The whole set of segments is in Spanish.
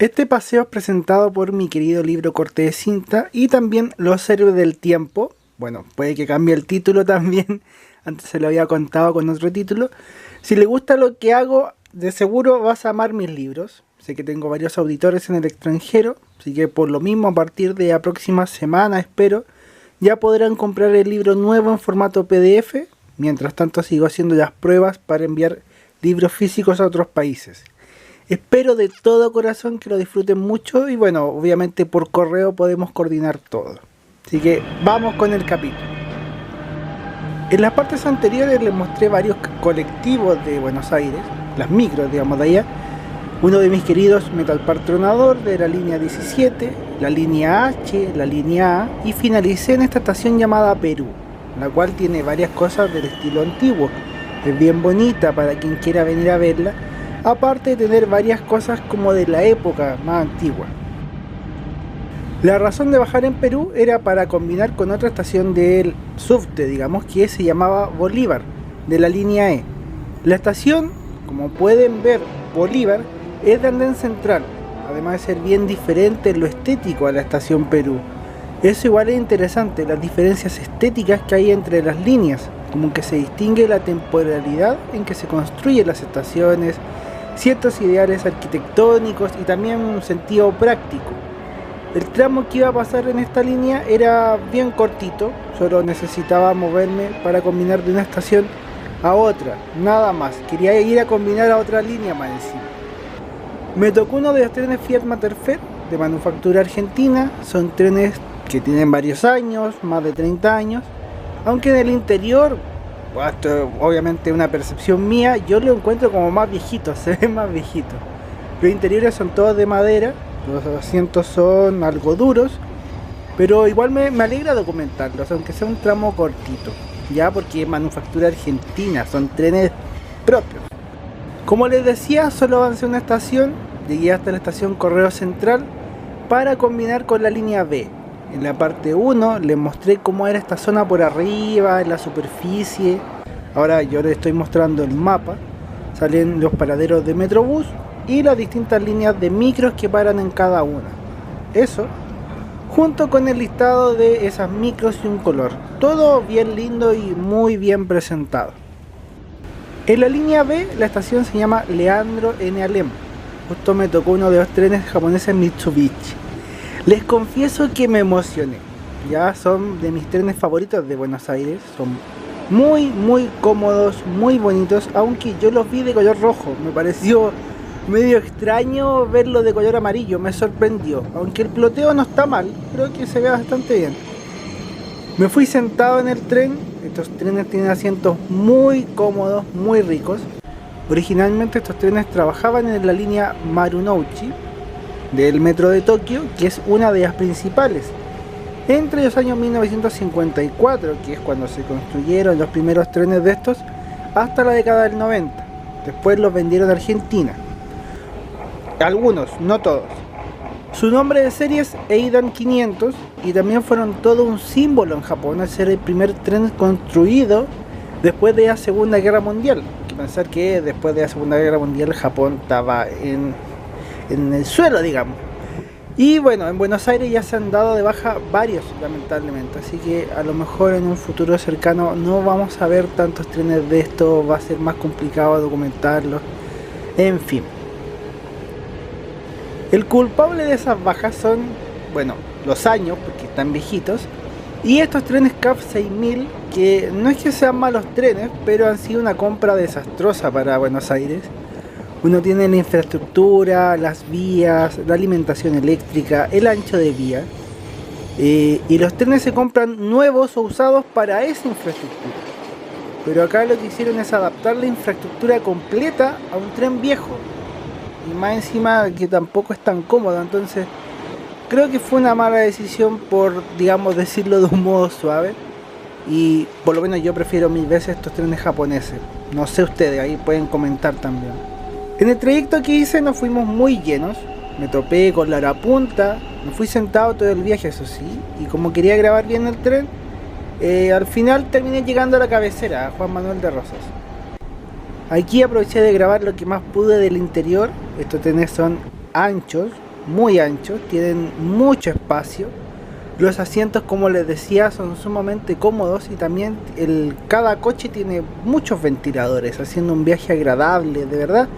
Este paseo es presentado por mi querido libro Corte de Cinta y también Los Héroes del Tiempo. Bueno, puede que cambie el título también, antes se lo había contado con otro título. Si le gusta lo que hago, de seguro vas a amar mis libros. Sé que tengo varios auditores en el extranjero, así que por lo mismo a partir de la próxima semana, espero, ya podrán comprar el libro nuevo en formato PDF. Mientras tanto sigo haciendo las pruebas para enviar libros físicos a otros países. Espero de todo corazón que lo disfruten mucho y bueno, obviamente por correo podemos coordinar todo. Así que vamos con el capítulo. En las partes anteriores les mostré varios colectivos de Buenos Aires, las micros digamos de allá. Uno de mis queridos Metal Park Tronador de la línea 17, la línea H, la línea A y finalicé en esta estación llamada Perú, la cual tiene varias cosas del estilo antiguo. Es bien bonita para quien quiera venir a verla. Aparte de tener varias cosas como de la época más antigua. La razón de bajar en Perú era para combinar con otra estación del subte, digamos, que se llamaba Bolívar, de la línea E. La estación, como pueden ver, Bolívar, es de andén central, además de ser bien diferente en lo estético a la estación Perú. Eso igual es interesante, las diferencias estéticas que hay entre las líneas, como que se distingue la temporalidad en que se construyen las estaciones, ciertos ideales arquitectónicos y también un sentido práctico. El tramo que iba a pasar en esta línea era bien cortito, solo necesitaba moverme para combinar de una estación a otra, nada más. Quería ir a combinar a otra línea más encima. Me tocó uno de los trenes Fiat Materfer de manufactura argentina. Son trenes que tienen varios años, más de 30 años, aunque en el interior, esto obviamente es una percepción mía, yo lo encuentro como más viejito, se ve más viejito. Los interiores son todos de madera, los asientos son algo duros, pero igual me alegra documentarlos, aunque sea un tramo cortito, ya porque es manufactura argentina, son trenes propios. Como les decía, solo avancé una estación, llegué hasta la estación Correo Central para combinar con la línea B. En la parte 1 les mostré cómo era esta zona por arriba, en la superficie. Ahora yo les estoy mostrando el mapa. Salen los paraderos de Metrobús y las distintas líneas de micros que paran en cada una. Eso, junto con el listado de esas micros y un color. Todo bien lindo y muy bien presentado. En la línea B, la estación se llama Leandro N. Alem. Justo me tocó uno de los trenes japoneses Mitsubishi. Les confieso que me emocioné. Ya son de mis trenes favoritos de Buenos Aires. Son muy cómodos, muy bonitos. Aunque yo los vi de color rojo. Me pareció medio extraño verlo de color amarillo. Me sorprendió. Aunque el ploteo no está mal, creo que se ve bastante bien. Me fui sentado en el tren. Estos trenes tienen asientos muy cómodos, muy ricos. Originalmente estos trenes trabajaban en la línea Marunouchi del metro de Tokio, que es una de las principales. Entre los años 1954, que es cuando se construyeron los primeros trenes de estos, hasta la década del 90. Después los vendieron a Argentina. Algunos, no todos. Su nombre de serie es Eidan 500 y también fueron todo un símbolo en Japón al ser el primer tren construido después de la Segunda Guerra Mundial. Hay que pensar que después de la Segunda Guerra Mundial Japón estaba en el suelo, digamos. Y bueno, en Buenos Aires ya se han dado de baja varios, lamentablemente. Así que a lo mejor en un futuro cercano no vamos a ver tantos trenes de esto. Va a ser más complicado documentarlos. En fin. El culpable de esas bajas son, bueno, los años, porque están viejitos. Y estos trenes CAF 6000, que no es que sean malos trenes, pero han sido una compra desastrosa para Buenos Aires. Uno tiene la infraestructura, las vías, la alimentación eléctrica, el ancho de vía. Y los trenes se compran nuevos o usados para esa infraestructura. Pero acá lo que hicieron es adaptar la infraestructura completa a un tren viejo. Y más encima que tampoco es tan cómodo. Entonces creo que fue una mala decisión por, digamos, decirlo de un modo suave. Y por lo menos yo prefiero mil veces estos trenes japoneses. No sé ustedes, ahí pueden comentar también. En el trayecto que hice nos fuimos muy llenos, me topé con la hora punta, me fui sentado todo el viaje, eso sí, y como quería grabar bien el tren, al final terminé llegando a la cabecera, a Juan Manuel de Rosas. Aquí aproveché de grabar lo que más pude del interior. Estos trenes son anchos, muy anchos, tienen mucho espacio. Los asientos, como les decía, son sumamente cómodos y también cada coche tiene muchos ventiladores, haciendo un viaje agradable, de verdad.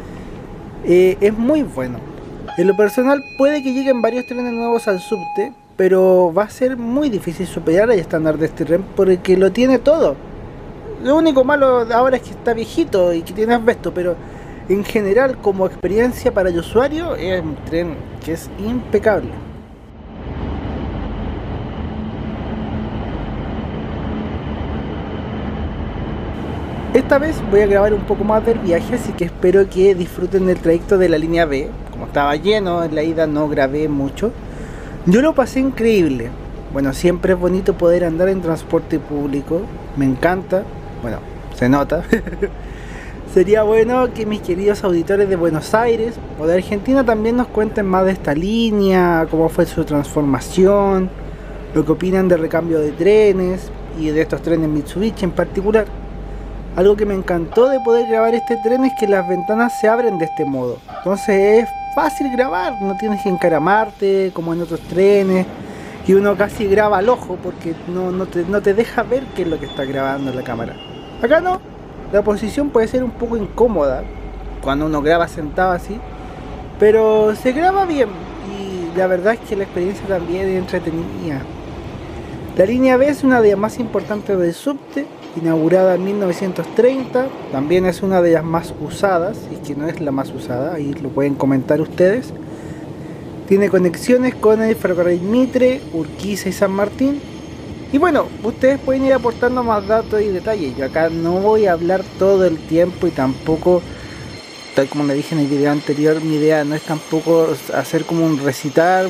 Es muy bueno. En lo personal, puede que lleguen varios trenes nuevos al subte, pero va a ser muy difícil superar el estándar de este tren porque lo tiene todo. Lo único malo ahora es que está viejito y que tiene asbesto, pero en general, como experiencia para el usuario, es un tren que es impecable. Esta vez voy a grabar un poco más del viaje, así que espero que disfruten del trayecto de la línea B. Como estaba lleno en la ida, no grabé mucho. Yo lo pasé increíble. Bueno, siempre es bonito poder andar en transporte público. Me encanta. Bueno, se nota. Sería bueno que mis queridos auditores de Buenos Aires o de Argentina también nos cuenten más de esta línea, cómo fue su transformación, lo que opinan del recambio de trenes y de estos trenes Mitsubishi en particular. Algo que me encantó de poder grabar este tren es que las ventanas se abren de este modo. Entonces es fácil grabar, no tienes que encaramarte como en otros trenes. Y uno casi graba al ojo porque no te deja ver qué es lo que está grabando en la cámara. Acá no, la posición puede ser un poco incómoda cuando uno graba sentado así. Pero se graba bien y la verdad es que la experiencia también es entretenida. La línea B es una de las más importantes del subte, inaugurada en 1930, también es una de las más usadas, y que no es la más usada, ahí lo pueden comentar ustedes. Tiene conexiones con el ferrocarril Mitre, Urquiza y San Martín. Y bueno, ustedes pueden ir aportando más datos y detalles. Yo acá no voy a hablar todo el tiempo y tampoco, tal como le dije en el video anterior, mi idea no es tampoco hacer como un recitar,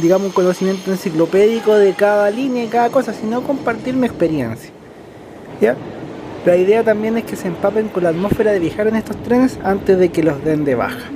digamos un conocimiento enciclopédico de cada línea y cada cosa, sino compartir mi experiencia. ¿Ya? La idea también es que se empapen con la atmósfera de viajar en estos trenes antes de que los den de baja.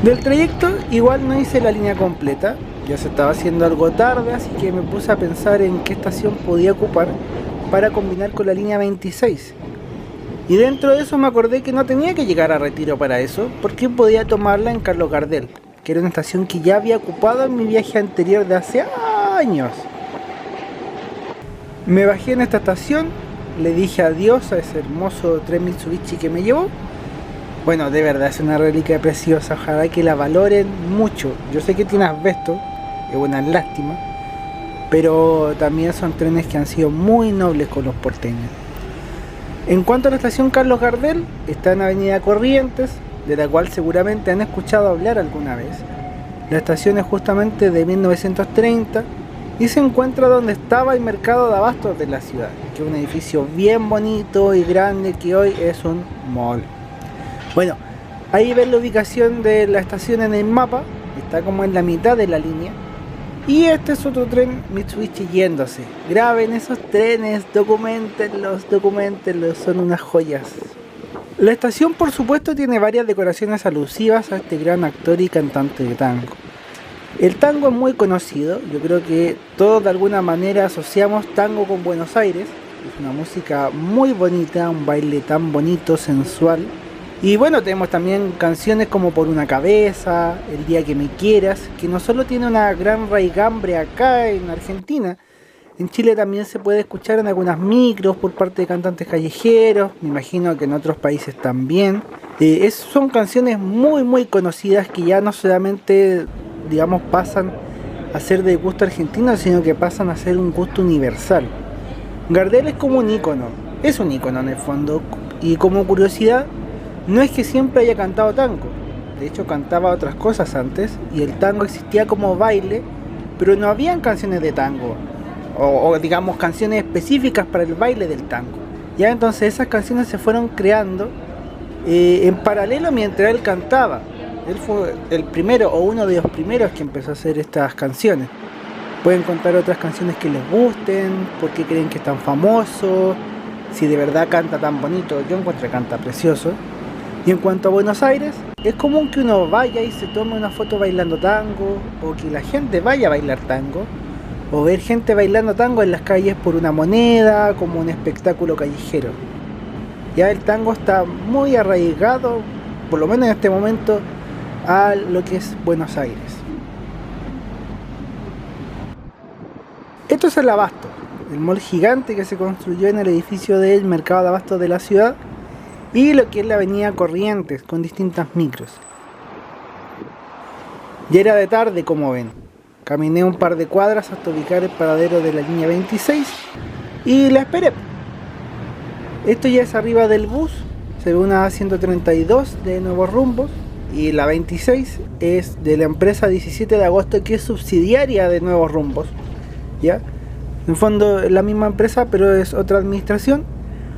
Del trayecto igual no hice la línea completa, ya se estaba haciendo algo tarde, así que me puse a pensar en qué estación podía ocupar para combinar con la línea 26. Y dentro de eso me acordé que no tenía que llegar a Retiro para eso, porque podía tomarla en Carlos Gardel, que era una estación que ya había ocupado en mi viaje anterior de hace años. Me bajé en esta estación, le dije adiós a ese hermoso tren Mitsubishi que me llevó. Bueno, de verdad es una reliquia preciosa, ojalá que la valoren mucho. Yo sé que tiene asbesto, es una lástima, pero también son trenes que han sido muy nobles con los porteños. En cuanto a la estación Carlos Gardel, está en Avenida Corrientes, de la cual seguramente han escuchado hablar alguna vez. La estación es justamente de 1930 y se encuentra donde estaba el mercado de abastos de la ciudad, que es un edificio bien bonito y grande que hoy es un mall. Bueno, ahí ven la ubicación de la estación en el mapa, está como en la mitad de la línea. Y este es otro tren Mitsubishi yéndose. Graben esos trenes, documentenlos, son unas joyas. La estación por supuesto tiene varias decoraciones alusivas a este gran actor y cantante de tango. El tango es muy conocido, yo creo que todos de alguna manera asociamos tango con Buenos Aires. Es una música muy bonita, un baile tan bonito, sensual. Y bueno, tenemos también canciones como Por una cabeza, El día que me quieras, que no solo tiene una gran raigambre acá en Argentina, en Chile también se puede escuchar en algunas micros por parte de cantantes callejeros, me imagino que en otros países también. Son canciones muy conocidas que ya no solamente, digamos, pasan a ser de gusto argentino, sino que pasan a ser un gusto universal. Gardel es como un ícono, es un ícono en el fondo, y como curiosidad, no es que siempre haya cantado tango, de hecho cantaba otras cosas antes, y el tango existía como baile, pero no habían canciones de tango, o digamos canciones específicas para el baile del tango. Ya entonces esas canciones se fueron creando en paralelo mientras él cantaba. Él fue el primero o uno de los primeros que empezó a hacer estas canciones. Pueden contar otras canciones que les gusten, por qué creen que es tan famoso, si de verdad canta tan bonito. Yo encuentro que canta precioso. Y en cuanto a Buenos Aires, es común que uno vaya y se tome una foto bailando tango, o que la gente vaya a bailar tango, o ver gente bailando tango en las calles por una moneda, como un espectáculo callejero. Ya el tango está muy arraigado, por lo menos en este momento, a lo que es Buenos Aires. Esto es el Abasto, el mall gigante que se construyó en el edificio del Mercado de Abasto de la ciudad, y lo que es la avenida Corrientes, con distintas micros. Ya era de tarde, como ven. Caminé un par de cuadras hasta ubicar el paradero de la línea 26 y la esperé. Esto ya es arriba del bus, se ve una 132 de Nuevos Rumbos, y la 26 es de la empresa 17 de agosto, que es subsidiaria de Nuevos Rumbos. ¿Ya? En fondo es la misma empresa, pero es otra administración.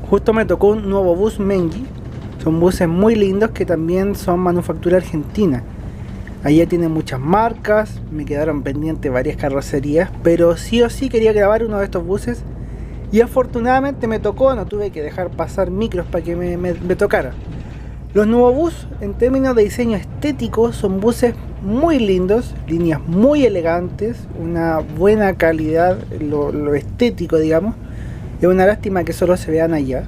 Justo me tocó un nuevo bus Mengi. Son buses muy lindos que también son manufactura argentina. Allá tienen muchas marcas, me quedaron pendientes varias carrocerías, pero sí o sí quería grabar uno de estos buses. Y afortunadamente me tocó, no tuve que dejar pasar micros para que me tocara. Los nuevos bus, en términos de diseño estético, son buses muy lindos, líneas muy elegantes, una buena calidad, lo estético, digamos. Es una lástima que solo se vean allá.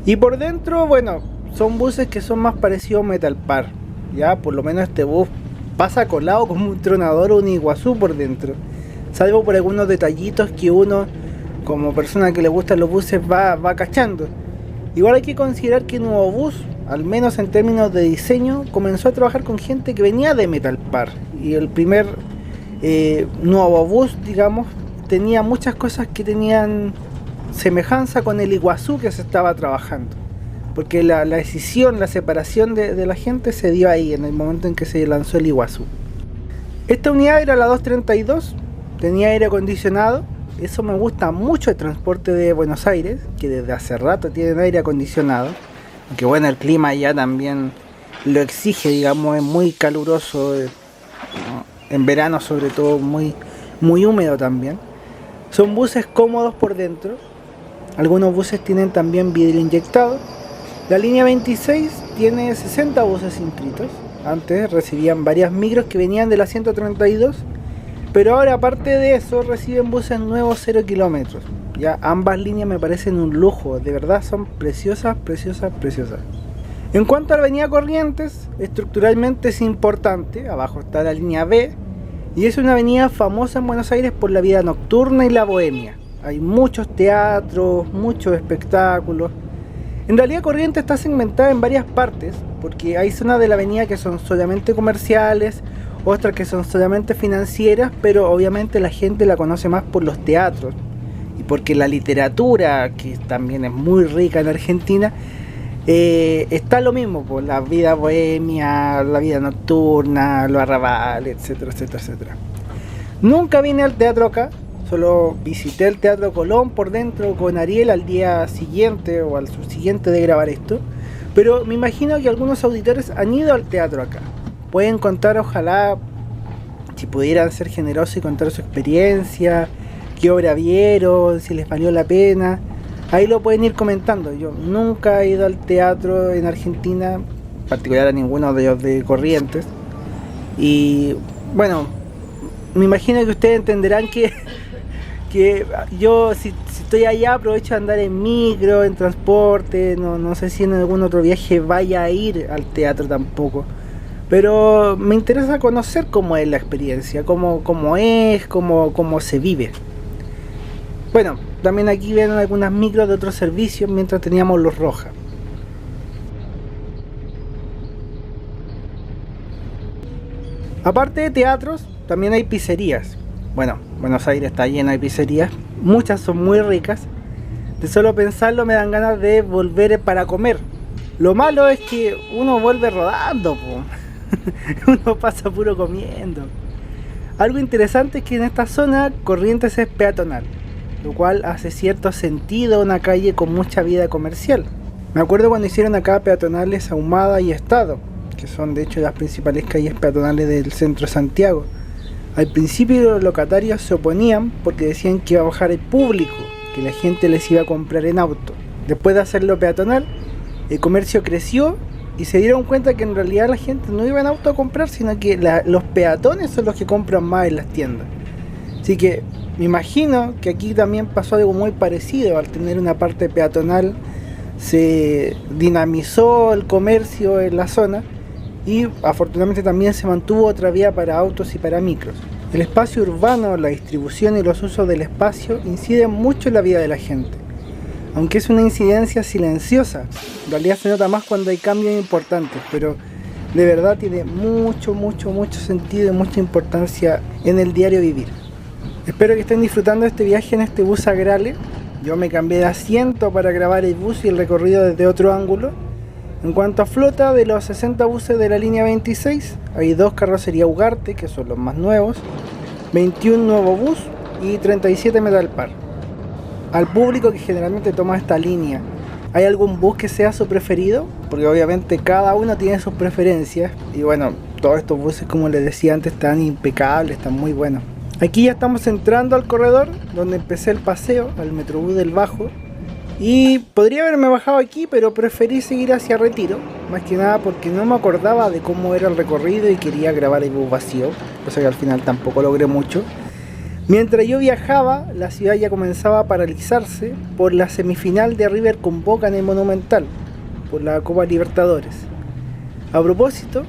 Y por dentro, bueno, son buses que son más parecidos a Metal Par. Ya, por lo menos este bus pasa colado como un Tronador o un Iguazú por dentro. Salvo por algunos detallitos que uno, como persona que le gustan los buses, va cachando. Igual hay que considerar que Nuevo Bus, al menos en términos de diseño, comenzó a trabajar con gente que venía de Metal Par. Y el primer Nuevo Bus, digamos, tenía muchas cosas que tenían semejanza con el Iguazú que se estaba trabajando. Porque la decisión, la separación de la gente se dio ahí, en el momento en que se lanzó el Iguazú. Esta unidad era la 232, tenía aire acondicionado. Eso me gusta mucho el transporte de Buenos Aires, que desde hace rato tienen aire acondicionado. Aunque bueno, el clima ya también lo exige, digamos, es muy caluroso, en verano sobre todo muy húmedo también. Son buses cómodos por dentro. Algunos buses tienen también vidrio inyectado. La línea 26 tiene 60 buses inscritos. Antes recibían varias micros que venían de la 132. Pero ahora, aparte de eso, reciben buses nuevos 0 kilómetros. Ya ambas líneas me parecen un lujo, de verdad son preciosas, preciosas, preciosas. En cuanto a la avenida Corrientes, estructuralmente es importante. Abajo está la línea B, y es una avenida famosa en Buenos Aires por la vida nocturna y la bohemia. Hay muchos teatros, muchos espectáculos. En realidad Corrientes está segmentada en varias partes, porque hay zonas de la avenida que son solamente comerciales, otras que son solamente financieras, pero obviamente la gente la conoce más por los teatros y porque la literatura, que también es muy rica en Argentina, está lo mismo, por la vida bohemia, la vida nocturna, los arrabales, etcétera, etcétera, etcétera. Nunca vine al teatro acá, solo visité el Teatro Colón por dentro con Ariel al día siguiente o al subsiguiente de grabar esto, pero me imagino que algunos auditores han ido al teatro acá. Pueden contar, ojalá, si pudieran ser generosos y contar su experiencia, qué obra vieron, si les valió la pena. Ahí lo pueden ir comentando. Yo nunca he ido al teatro en Argentina, en particular a ninguno de los de Corrientes. Y bueno, me imagino que ustedes entenderán que yo si estoy allá aprovecho de andar en micro, en transporte, no sé si en algún otro viaje vaya a ir al teatro tampoco. Pero me interesa conocer cómo es la experiencia, cómo se vive. Bueno, también aquí ven algunas micros de otros servicios mientras teníamos los Rojas. Aparte de teatros, también hay pizzerías. Bueno, Buenos Aires está lleno de pizzerías, muchas son muy ricas. De solo pensarlo me dan ganas de volver para comer. Lo malo es que uno vuelve rodando, po. Uno pasa puro comiendo. Algo interesante es que en esta zona Corrientes es peatonal, lo cual hace cierto sentido a una calle con mucha vida comercial. Me acuerdo cuando hicieron acá peatonales Ahumada y Estado, que son de hecho las principales calles peatonales del centro de Santiago. Al principio los locatarios se oponían porque decían que iba a bajar el público, que la gente les iba a comprar en auto. Después de hacerlo peatonal, el comercio creció y se dieron cuenta que en realidad la gente no iba en auto a comprar, sino que los peatones son los que compran más en las tiendas. Así que me imagino que aquí también pasó algo muy parecido. Al tener una parte peatonal se dinamizó el comercio en la zona y afortunadamente también se mantuvo otra vía para autos y para micros. El espacio urbano, la distribución y los usos del espacio inciden mucho en la vida de la gente, aunque es una incidencia silenciosa. En realidad se nota más cuando hay cambios importantes, pero de verdad tiene mucho sentido y mucha importancia en el diario vivir. Espero que estén disfrutando este viaje en este bus Agrale. Yo me cambié de asiento para grabar el bus y el recorrido desde otro ángulo. En cuanto a flota, de los 60 buses de la línea 26, hay 2 carrocería Ugarte, que son los más nuevos, 21 nuevo bus y 37 Metalpar. Al público que generalmente toma esta línea, ¿hay algún bus que sea su preferido? Porque obviamente cada uno tiene sus preferencias y bueno, todos estos buses, como les decía antes, están impecables, están muy buenos. Aquí ya estamos entrando al corredor donde empecé el paseo al Metrobús del Bajo y podría haberme bajado aquí, pero preferí seguir hacia Retiro, más que nada porque no me acordaba de cómo era el recorrido y quería grabar el bus vacío, cosa que al final tampoco logré mucho. Mientras yo viajaba, la ciudad ya comenzaba a paralizarse por la semifinal de River con Boca en el Monumental, por la Copa Libertadores. A propósito,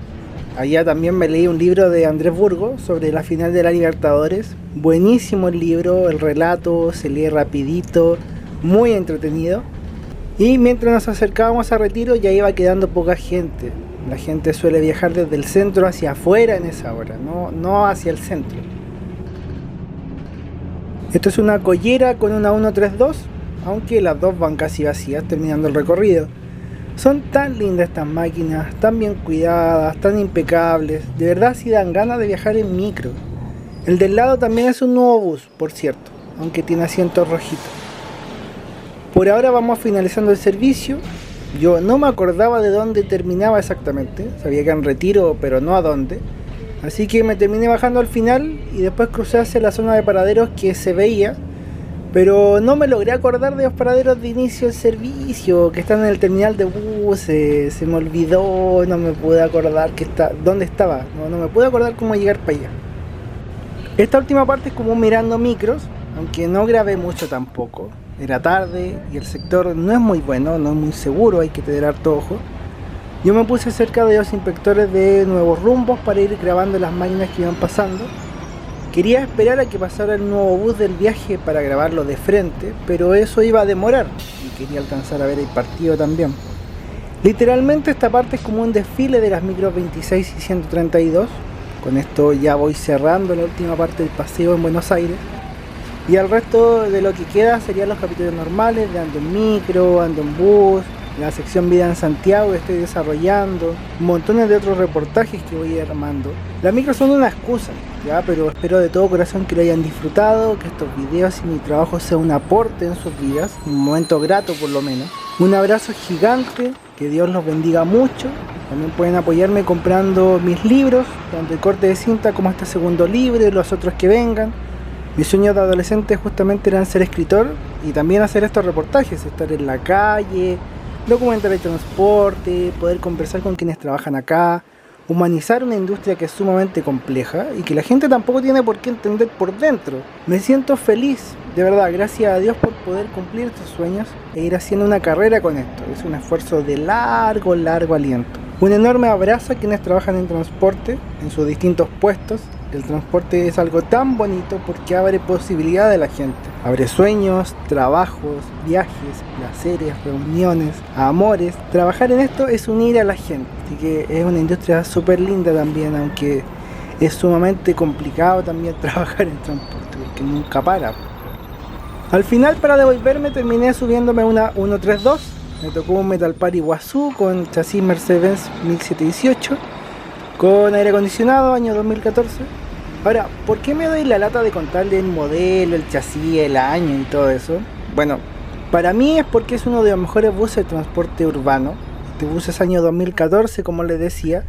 allá también me leí un libro de Andrés Burgo sobre la final de la Libertadores. Buenísimo el libro, el relato se lee rapidito, muy entretenido. Y mientras nos acercábamos a Retiro ya iba quedando poca gente. La gente suele viajar desde el centro hacia afuera en esa hora, no hacia el centro. Esto es una collera con una 132, aunque las dos van casi vacías terminando el recorrido. Son tan lindas estas máquinas, tan bien cuidadas, tan impecables. De verdad sí dan ganas de viajar en micro. El del lado también es un nuevo bus, por cierto, aunque tiene asientos rojitos. Por ahora vamos finalizando el servicio. Yo no me acordaba de dónde terminaba exactamente. Sabía que en Retiro, pero no a dónde. Así que me terminé bajando al final y después crucé hacia la zona de paraderos que se veía. Pero no me logré acordar de los paraderos de inicio del servicio, que están en el terminal de buses. Se me olvidó, no me pude acordar dónde estaba. No me pude acordar cómo llegar para allá. Esta última parte es como mirando micros, aunque no grabé mucho tampoco. Era tarde y el sector no es muy bueno, no es muy seguro, hay que tener harto ojo. Yo me puse cerca de los inspectores de Nuevos Rumbos para ir grabando las máquinas que iban pasando. Quería esperar a que pasara el nuevo bus del viaje para grabarlo de frente, pero eso iba a demorar y quería alcanzar a ver el partido también. Literalmente esta parte es como un desfile de las micros 26 y 132. Con esto ya voy cerrando la última parte del paseo en Buenos Aires. Y el resto de lo que queda serían los capítulos normales de Ando en Micro, Ando en Bus, la sección Vida en Santiago que estoy desarrollando, montones de otros reportajes que voy a ir armando. Las micros son una excusa, ¿ya? Pero espero de todo corazón que lo hayan disfrutado, que estos videos y mi trabajo sea un aporte en sus vidas, un momento grato por lo menos. Un abrazo gigante, que Dios los bendiga mucho. También pueden apoyarme comprando mis libros, tanto el corte de cinta como este segundo libro y los otros que vengan. Mis sueños de adolescente justamente eran ser escritor y también hacer estos reportajes, estar en la calle, documentar el transporte, poder conversar con quienes trabajan acá, humanizar una industria que es sumamente compleja y que la gente tampoco tiene por qué entender por dentro. Me siento feliz, de verdad, gracias a Dios por poder cumplir estos sueños e ir haciendo una carrera con esto. Es un esfuerzo de largo aliento. Un enorme abrazo a quienes trabajan en transporte, en sus distintos puestos. El transporte es algo tan bonito porque abre posibilidades a la gente. Abre sueños, trabajos, viajes, placeres, reuniones, amores. Trabajar en esto es unir a la gente. Así que es una industria súper linda también, aunque es sumamente complicado también trabajar en transporte porque nunca para. Al final, para devolverme, terminé subiéndome una 132. Me tocó un Metal Party Iguazú con chasis Mercedes 1718, con aire acondicionado, año 2014. Ahora, ¿por qué me doy la lata de contarle el modelo, el chasis, el año y todo eso? Bueno, para mí es porque es uno de los mejores buses de transporte urbano. Este bus es año 2014, como les decía.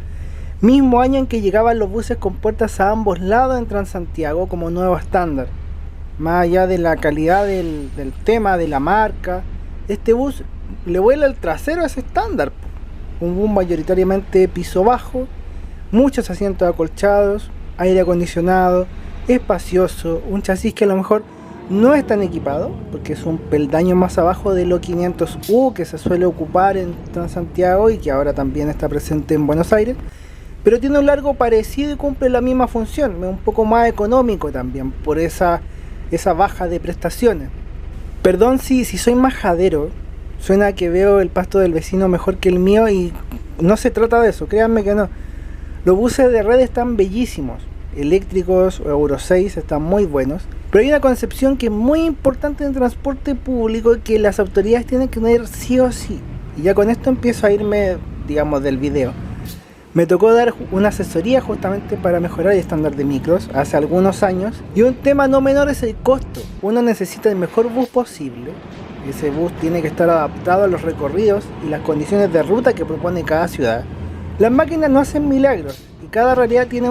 Mismo año en que llegaban los buses con puertas a ambos lados en Transantiago como nuevo estándar. Más allá de la calidad del tema, de la marca, este bus le vuela el trasero a ese estándar. Un bus mayoritariamente piso bajo, muchos asientos acolchados, aire acondicionado, espacioso, un chasis que a lo mejor no es tan equipado, porque es un peldaño más abajo del O500U que se suele ocupar en Transantiago y que ahora también está presente en Buenos Aires, pero tiene un largo parecido y cumple la misma función, un poco más económico también, por esa baja de prestaciones. Perdón si soy majadero, suena que veo el pasto del vecino mejor que el mío y no se trata de eso, créanme que no. Los buses de red están bellísimos, eléctricos o Euro 6 están muy buenos, pero hay una concepción que es muy importante en transporte público que las autoridades tienen que tener sí o sí. Y ya con esto empiezo a irme, digamos, del video. Me tocó dar una asesoría justamente para mejorar el estándar de micros hace algunos años, y un tema no menor es el costo. Uno necesita el mejor bus posible. Ese bus tiene que estar adaptado a los recorridos y las condiciones de ruta que propone cada ciudad. Las máquinas no hacen milagros y cada realidad tiene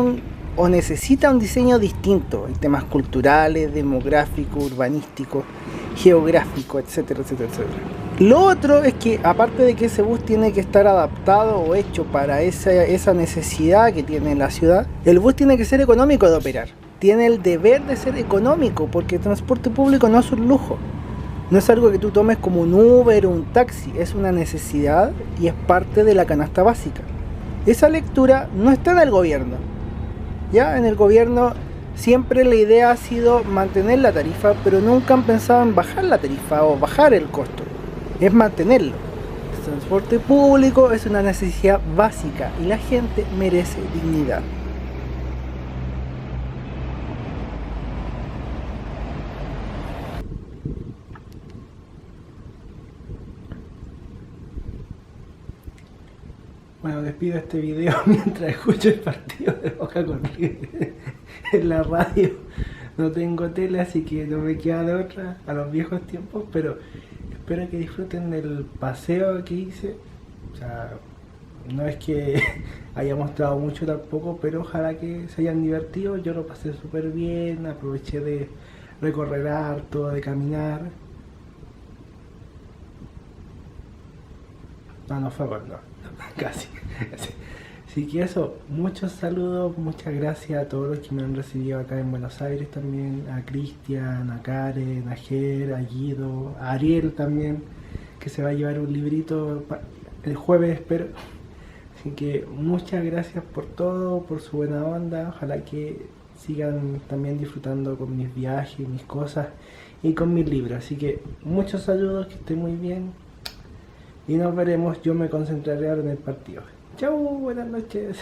o necesita un diseño distinto en temas culturales, demográficos, urbanísticos, geográficos, etcétera, etcétera, etcétera. Lo otro es que, aparte de que ese bus tiene que estar adaptado o hecho para esa necesidad que tiene la ciudad, el bus tiene que ser económico de operar. Tiene el deber de ser económico, porque el transporte público no es un lujo. No es algo que tú tomes como un Uber o un taxi, es una necesidad y es parte de la canasta básica. Esa lectura no está en el gobierno. Ya en el gobierno siempre la idea ha sido mantener la tarifa, pero nunca han pensado en bajar la tarifa o bajar el costo. Es mantenerlo. El transporte público es una necesidad básica y la gente merece dignidad. Bueno, despido este video mientras escucho el partido de Boca con River en la radio. No tengo tele, así que no me queda de otra a los viejos tiempos, pero espero que disfruten del paseo que hice. O sea, no es que haya mostrado mucho tampoco, pero ojalá que se hayan divertido. Yo lo pasé súper bien, aproveché de recorrer harto, de caminar. No fue gol, no, casi. Así que eso, muchos saludos, muchas gracias a todos los que me han recibido acá en Buenos Aires también, a Cristian, a Karen, a Ger, a Guido, a Ariel también, que se va a llevar un librito el jueves, espero. Así que muchas gracias por todo, por su buena onda, ojalá que sigan también disfrutando con mis viajes, mis cosas y con mis libros. Así que muchos saludos, que estén muy bien y nos veremos. Yo me concentraré ahora en el partido. Chau, buenas noches.